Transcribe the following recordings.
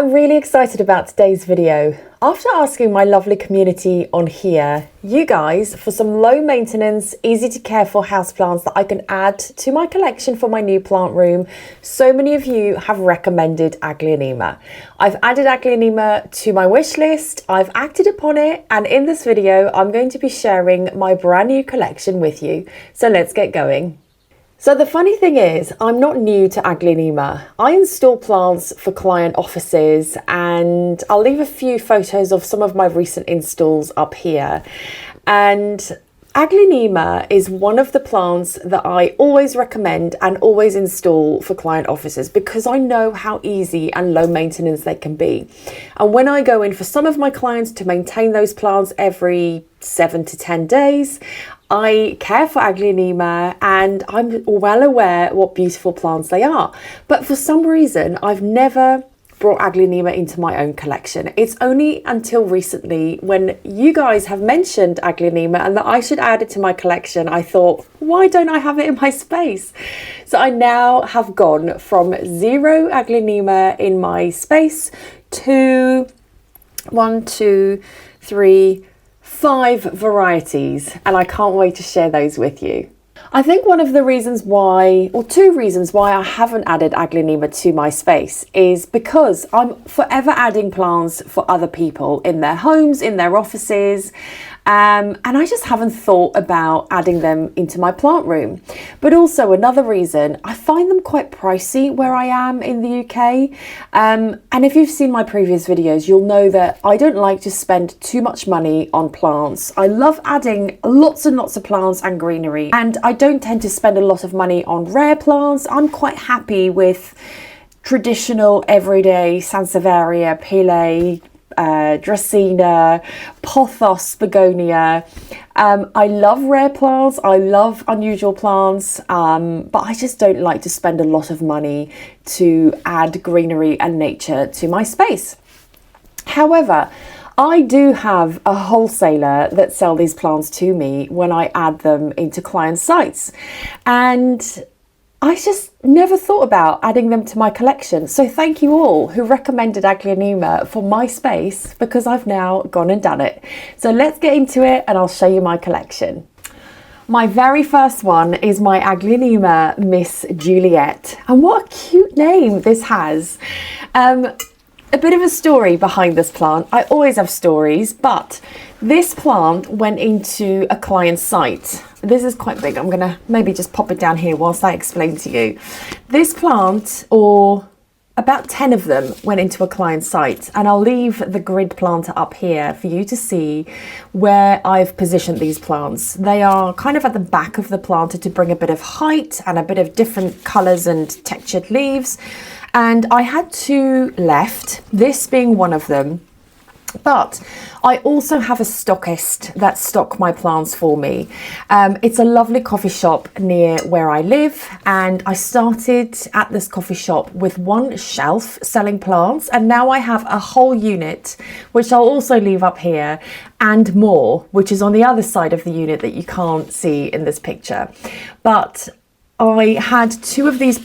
I'm really excited about today's video. After asking my lovely community on here, you guys, for some low maintenance, easy to care for houseplants that I can add to my collection for my new plant room, so many of you have recommended Aglaonema. I've added Aglaonema to my wish list, I've acted upon it, and in this video, I'm going to be sharing my brand new collection with you. So let's get going. So the funny thing is, I'm not new to Aglaonema. I install plants for client offices, and I'll leave a few photos of some of my recent installs up here. And Aglaonema is one of the plants that I always recommend and always install for client offices because I know how easy and low maintenance they can be. And when I go in for some of my clients to maintain those plants every 7 to 10 days, I care for Aglaonema and I'm well aware what beautiful plants they are. But for some reason, I've never brought Aglaonema into my own collection. It's only until recently when you guys have mentioned Aglaonema and that I should add it to my collection, I thought, why don't I have it in my space? So I now have gone from 0 Aglaonema in my space to 5 varieties, and I can't wait to share those with you. I think one of the reasons why, or 2 reasons why I haven't added Aglaonema to my space is because I'm forever adding plants for other people in their homes, in their offices, and I just haven't thought about adding them into my plant room. But also another reason, I find them quite pricey where I am in the UK. And if you've seen my previous videos, you'll know that I don't like to spend too much money on plants. I love adding lots and lots of plants and greenery, and I don't tend to spend a lot of money on rare plants. I'm quite happy with traditional everyday Sansevieria, Pele, Dracaena, Pothos, Begonia. I love rare plants, I love unusual plants, but I just don't like to spend a lot of money to add greenery and nature to my space. However, I do have a wholesaler that sell these plants to me when I add them into client sites, and I just never thought about adding them to my collection. So thank you all who recommended Aglaonema for my space, because I've now gone and done it. So let's get into it and I'll show you my collection. My very first one is my Aglaonema Miss Juliet. And what a cute name this has. A bit of a story behind this plant. I always have stories, but this plant went into a client site. This is quite big. I'm gonna maybe just pop it down here whilst I explain to you. This plant, or about 10 of them, went into a client site, and I'll leave the grid planter up here for you to see where I've positioned these plants. They are kind of at the back of the planter to bring a bit of height and a bit of different colours and textured leaves. And I had 2 left, this being one of them. But I also have a stockist that stock my plants for me. It's a lovely coffee shop near where I live, and I started at this coffee shop with 1 shelf selling plants, and now I have a whole unit, which I'll also leave up here, and more, which is on the other side of the unit that you can't see in this picture. But I had 2 of these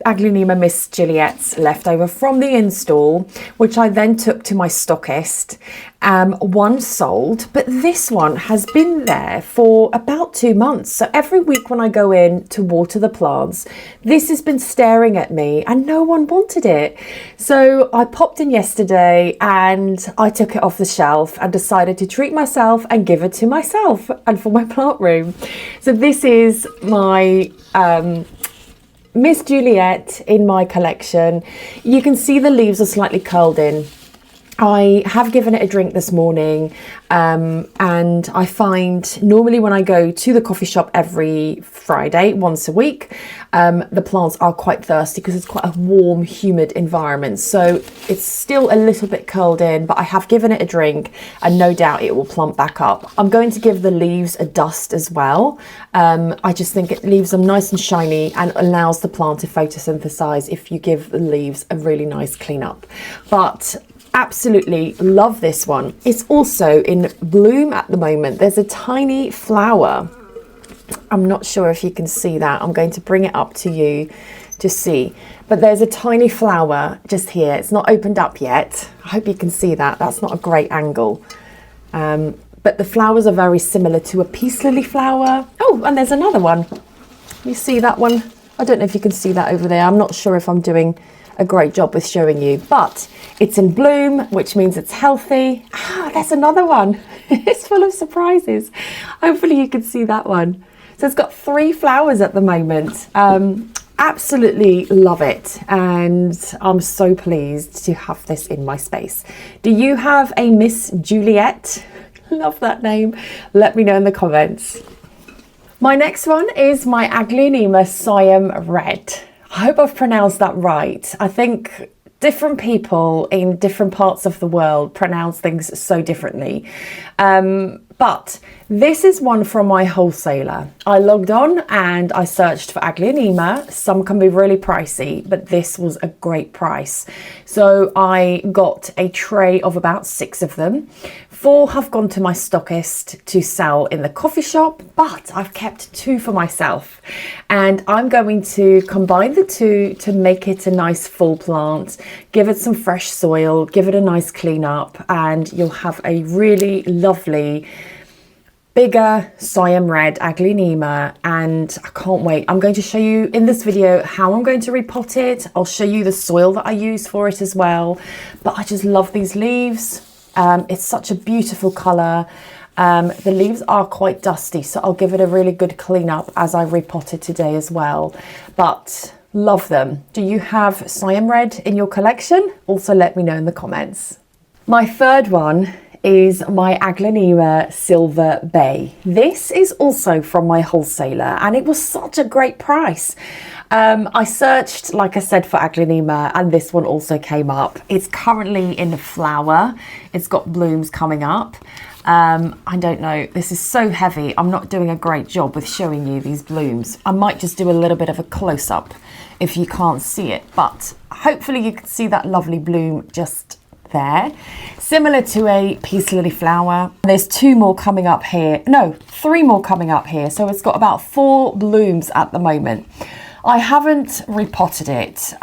Aglaonema Miss Juliets left over from the install, which I then took to my stockist. 1 sold, but this one has been there for about 2 months. So every week when I go in to water the plants, this has been staring at me and no one wanted it. So I popped in yesterday and I took it off the shelf and decided to treat myself and give it to myself and for my plant room. So this is my Miss Juliet in my collection. You can see the leaves are slightly curled in. I have given it a drink this morning, and I find normally when I go to the coffee shop every Friday, once a week, the plants are quite thirsty because it's quite a warm, humid environment. So it's still a little bit curled in, but I have given it a drink and no doubt it will plump back up. I'm going to give the leaves a dust as well. I just think it leaves them nice and shiny and allows the plant to photosynthesize if you give the leaves a really nice clean up. But absolutely love this one. It's also in bloom at the moment. There's a tiny flower. I'm not sure if you can see that. I'm going to bring it up to you to see, but there's a tiny flower just here. It's not opened up yet. I hope you can see that. That's not a great angle. But the flowers are very similar to a peace lily flower. Oh, and there's another one. You see that one? I don't know if you can see that over there. I'm not sure if I'm doing a great job with showing you, but it's in bloom, which means it's healthy. Ah, there's another one. It's full of surprises. Hopefully you can see that one. So it's got 3 flowers at the moment. Absolutely love it, and I'm so pleased to have this in my space. Do you have a Miss Juliet? Love that name. Let me know in the comments. My next one is my Aglaonema Siam Red. I hope I've pronounced that right. I think different people in different parts of the world pronounce things so differently. But this is one from my wholesaler. I logged on and I searched for Aglaonema. Some can be really pricey, but this was a great price. So I got a tray of about 6 of them. 4 have gone to my stockist to sell in the coffee shop, but I've kept 2 for myself. And I'm going to combine the 2 to make it a nice full plant, give it some fresh soil, give it a nice clean up, and you'll have a really lovely bigger Siam Red Aglaonema, and I can't wait. I'm going to show you in this video how I'm going to repot it. I'll show you the soil that I use for it as well, but I just love these leaves. It's such a beautiful colour. The leaves are quite dusty, so I'll give it a really good clean up as I repot it today as well, but love them. Do you have Siam Red in your collection? Also let me know in the comments. My third one is my Aglaonema Silver Bay. This is also from my wholesaler, and it was such a great price. I searched, like I said, for Aglaonema, and this one also came up. It's currently in flower. It's got blooms coming up. I don't know, this is so heavy. I'm not doing a great job with showing you these blooms. I might just do a little bit of a close-up if you can't see it, but hopefully you can see that lovely bloom just there. Similar to a peace lily flower. There's 2 more coming up here. No, 3 more coming up here. So it's got about 4 blooms at the moment. I haven't repotted it.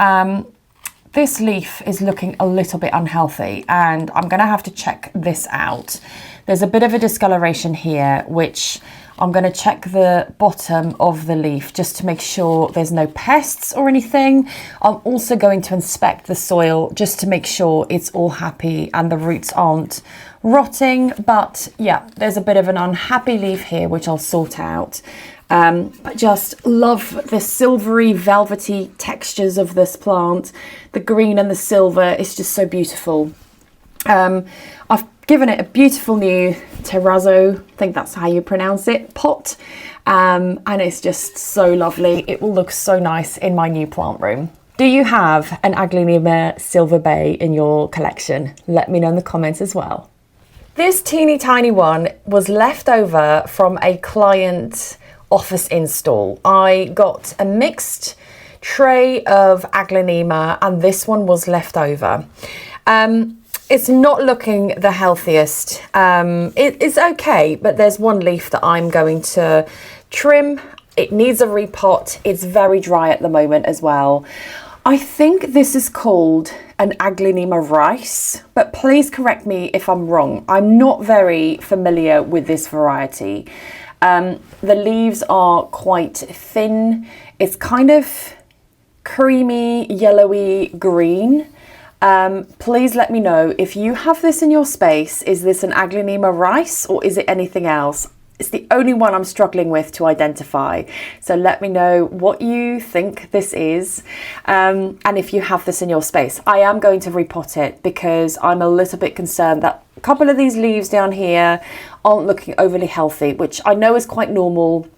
This leaf is looking a little bit unhealthy, and I'm going to have to check this out. There's a bit of a discoloration here, which I'm going to check the bottom of the leaf just to make sure there's no pests or anything. I'm also going to inspect the soil just to make sure it's all happy and the roots aren't rotting. But yeah, there's a bit of an unhappy leaf here, which I'll sort out. But just love the silvery, velvety textures of this plant. The green and the silver is just so beautiful. I've given it a beautiful new terrazzo, I think that's how you pronounce it, pot. And it's just so lovely. It will look so nice in my new plant room. Do you have an Aglaonema Silver Bay in your collection? Let me know in the comments as well. This teeny tiny one was left over from a client office install. I got a mixed tray of Aglaonema, and this one was left over. It's not looking the healthiest. It is okay, but there's one leaf that I'm going to trim. It needs a repot. It's very dry at the moment as well. I think this is called an Aglaonema rice, but please correct me if I'm wrong. I'm not very familiar with this variety. The leaves are quite thin. It's kind of creamy, yellowy green. Please let me know if you have this in your space. Is this an Aglaonema rice or is it anything else? It's the only one I'm struggling with to identify. So let me know what you think this is, and if you have this in your space. I am going to repot it because I'm a little bit concerned that a couple of these leaves down here aren't looking overly healthy, which I know is quite normal.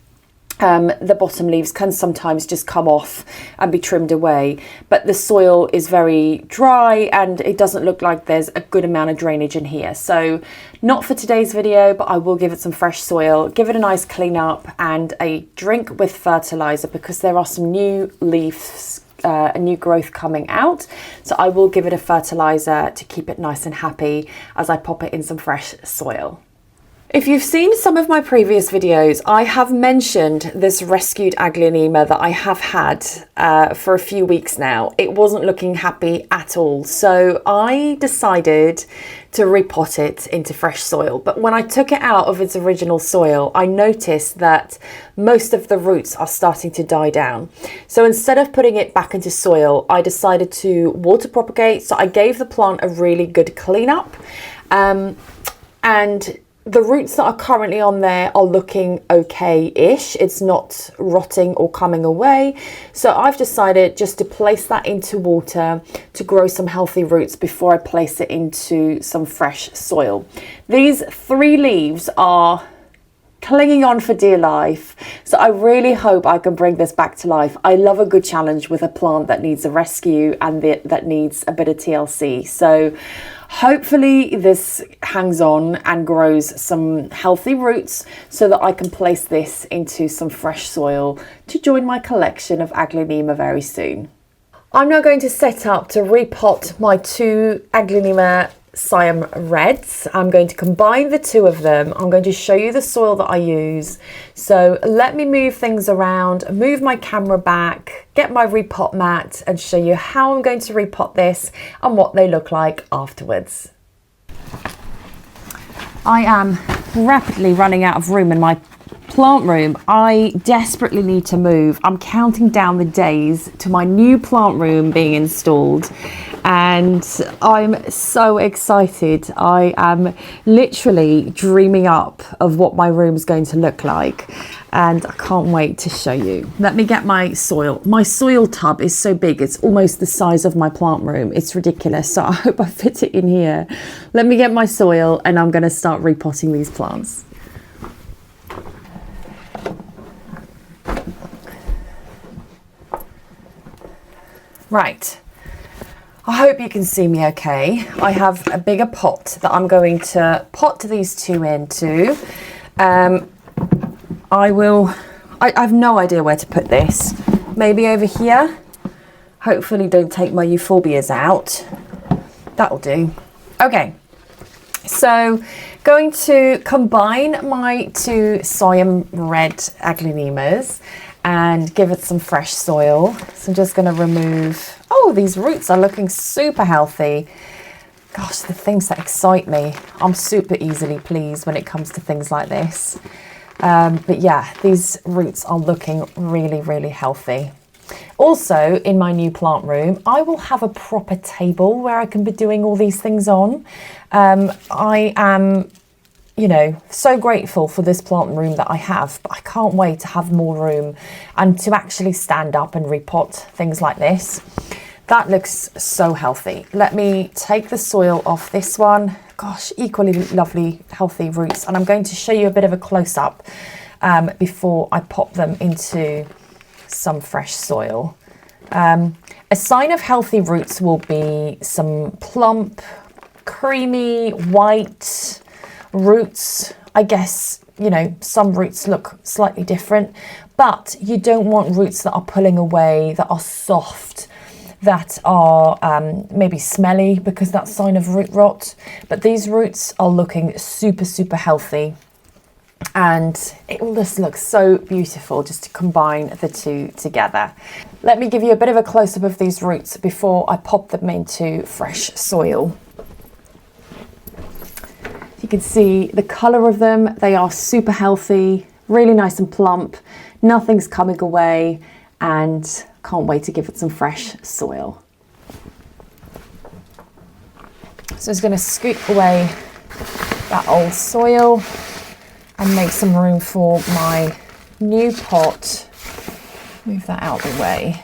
The bottom leaves can sometimes just come off and be trimmed away, but the soil is very dry and it doesn't look like there's a good amount of drainage in here. So not for today's video, but I will give it some fresh soil, give it a nice clean up and a drink with fertilizer, because there are some new leaves, a new growth coming out. So I will give it a fertilizer to keep it nice and happy as I pop it in some fresh soil. If you've seen some of my previous videos, I have mentioned this rescued Aglaonema that I have had for a few weeks now. It wasn't looking happy at all, so I decided to repot it into fresh soil. But when I took it out of its original soil, I noticed that most of the roots are starting to die down. So instead of putting it back into soil, I decided to water propagate. So I gave the plant a really good cleanup, and the roots that are currently on there are looking okay-ish. It's not rotting or coming away. So I've decided just to place that into water to grow some healthy roots before I place it into some fresh soil. These 3 leaves are clinging on for dear life. So I really hope I can bring this back to life. I love a good challenge with a plant that needs a rescue and that needs a bit of TLC. So hopefully this hangs on and grows some healthy roots so that I can place this into some fresh soil to join my collection of Aglaonema very soon. I'm now going to set up to repot my 2 Aglaonema Siam Reds. I'm going to combine the 2 of them. I'm going to show you the soil that I use. So let me move things around, move my camera back, get my repot mat and show you how I'm going to repot this and what they look like afterwards. I am rapidly running out of room in my plant room. I desperately need to move. I'm counting down the days to my new plant room being installed and I'm so excited. I am literally dreaming up of what my room is going to look like and I can't wait to show you. Let me get my soil. My soil tub is so big, it's almost the size of my plant room. It's ridiculous, so I hope I fit it in here. Let me get my soil and I'm going to start repotting these plants. Right, I hope you can see me okay. I have a bigger pot that I'm going to pot these 2 into. I have no idea where to put this. Maybe over here. Hopefully don't take my euphorbias out. That'll do. Okay, so going to combine my 2 Siam Red Aglaonemas and give it some fresh soil. So I'm just going to remove, oh, these roots are looking super healthy. Gosh, the things that excite me. I'm super easily pleased when it comes to things like this. But yeah, these roots are looking really, really healthy. Also, in my new plant room, I will have a proper table where I can be doing all these things on. I am, you know, so grateful for this plant room that I have, but I can't wait to have more room and to actually stand up and repot things like this. That looks so healthy. Let me take the soil off this one. Gosh, equally lovely, healthy roots. And I'm going to show you a bit of a close-up before I pop them into some fresh soil. A sign of healthy roots will be some plump, creamy, white roots. I guess, you know, some roots look slightly different, but you don't want roots that are pulling away, that are soft, that are maybe smelly, because that's a sign of root rot. But these roots are looking super, super healthy. And it all just looks so beautiful just to combine the 2 together. Let me give you a bit of a close-up of these roots before I pop them into fresh soil. You can see the colour of them. They are super healthy, really nice and plump. Nothing's coming away and can't wait to give it some fresh soil. So I'm just going to scoop away that old soil and make some room for my new pot. Move that out of the way.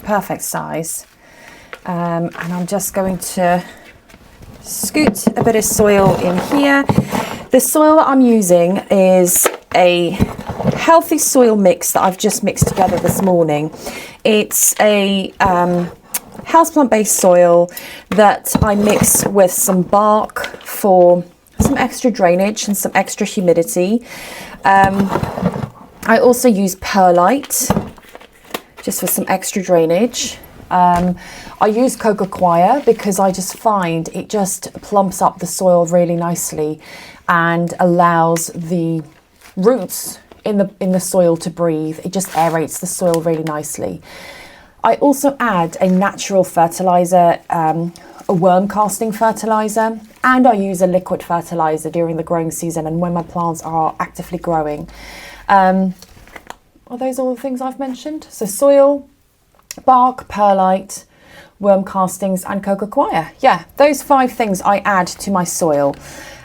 Perfect size. And I'm just going to scoot a bit of soil in here. The soil that I'm using is a healthy soil mix that I've just mixed together this morning. It's a houseplant based soil that I mix with some bark for some extra drainage and some extra humidity. I also use perlite just for some extra drainage. I use coco coir because I just find it just plumps up the soil really nicely and allows the roots in the soil to breathe. It just aerates the soil really nicely. I also add a natural fertilizer, a worm casting fertilizer, and I use a liquid fertilizer during the growing season and when my plants are actively growing. Are those all the things I've mentioned? So soil, bark, perlite, worm castings and coco coir. Yeah, those 5 things I add to my soil.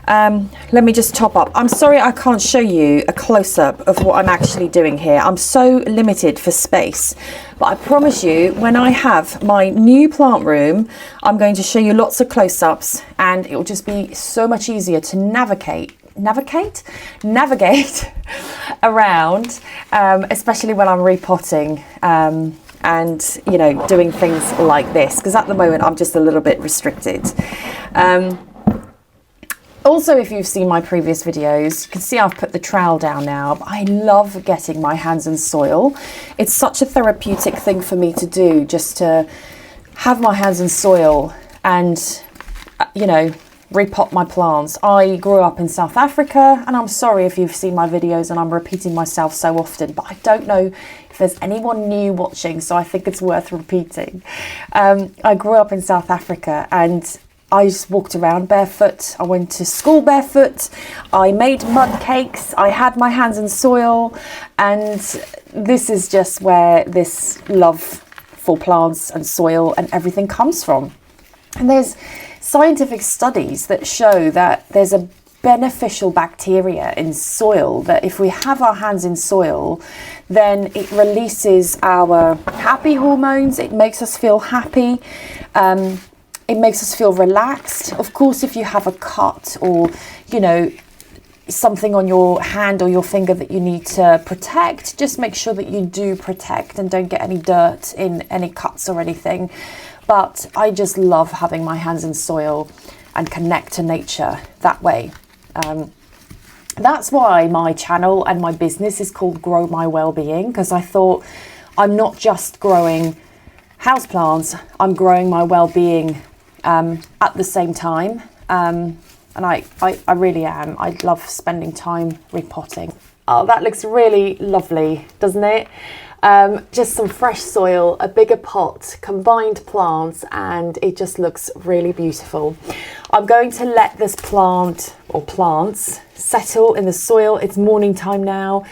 Let me just top up. I'm sorry I can't show you a close-up of what I'm actually doing here. I'm so limited for space, but I promise you when I have my new plant room, I'm going to show you lots of close-ups and it will just be so much easier to navigate around, especially when I'm repotting and you know, doing things like this, because at the moment I'm just a little bit restricted. Also, if you've seen my previous videos, you can see I've put the trowel down now. But I love getting my hands in soil. It's such a therapeutic thing for me to do, just to have my hands in soil and, you know, repot my plants. I grew up in South Africa, and I'm sorry if you've seen my videos and I'm repeating myself so often, but I don't know if there's anyone new watching, so I think it's worth repeating. I grew up in South Africa and I just walked around barefoot. I went to school barefoot. I made mud cakes. I had my hands in soil. And this is just where this love for plants and soil and everything comes from. And there's scientific studies that show that there's a beneficial bacteria in soil, that if we have our hands in soil, then it releases our happy hormones. It makes us feel happy. It makes us feel relaxed. Of course, if you have a cut or, you know, something on your hand or your finger that you need to protect, just make sure that you do protect and don't get any dirt in any cuts or anything. But I just love having my hands in soil and connect to nature that way. That's why my channel and my business is called Grow My Wellbeing, because I thought I'm not just growing houseplants, I'm growing my well-being at the same time, and I really am. I love spending time repotting. Oh, that looks really lovely, doesn't it? Just some fresh soil, a bigger pot, combined plants, and it just looks really beautiful. I'm going to let this plant or plants settle in the soil. It's morning time now.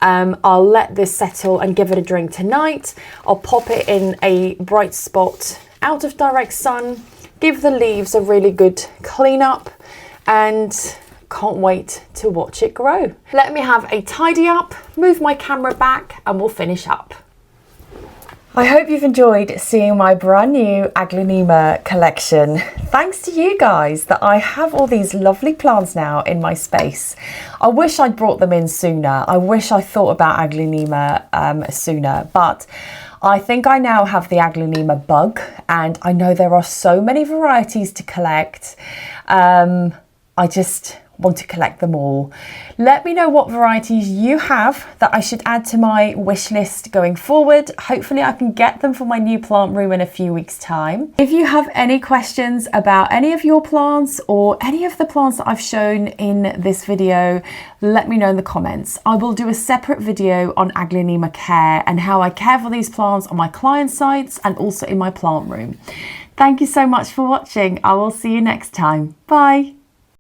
I'll let this settle and give it a drink tonight. I'll pop it in a bright spot out of direct sun, give the leaves a really good clean up, and can't wait to watch it grow. Let me have a tidy up, move my camera back, and we'll finish up. I hope you've enjoyed seeing my brand new Aglaonema collection. Thanks to you guys that I have all these lovely plants now in my space. I wish I'd brought them in sooner. I wish I thought about Aglaonema sooner, but I think I now have the Aglaonema bug, and I know there are so many varieties to collect. I just want to collect them all. Let me know what varieties you have that I should add to my wish list going forward. Hopefully I can get them for my new plant room in a few weeks' time. If you have any questions about any of your plants or any of the plants that I've shown in this video, let me know in the comments. I will do a separate video on Aglaonema care and how I care for these plants on my client sites and also in my plant room. Thank you so much for watching. I will see you next time. Bye.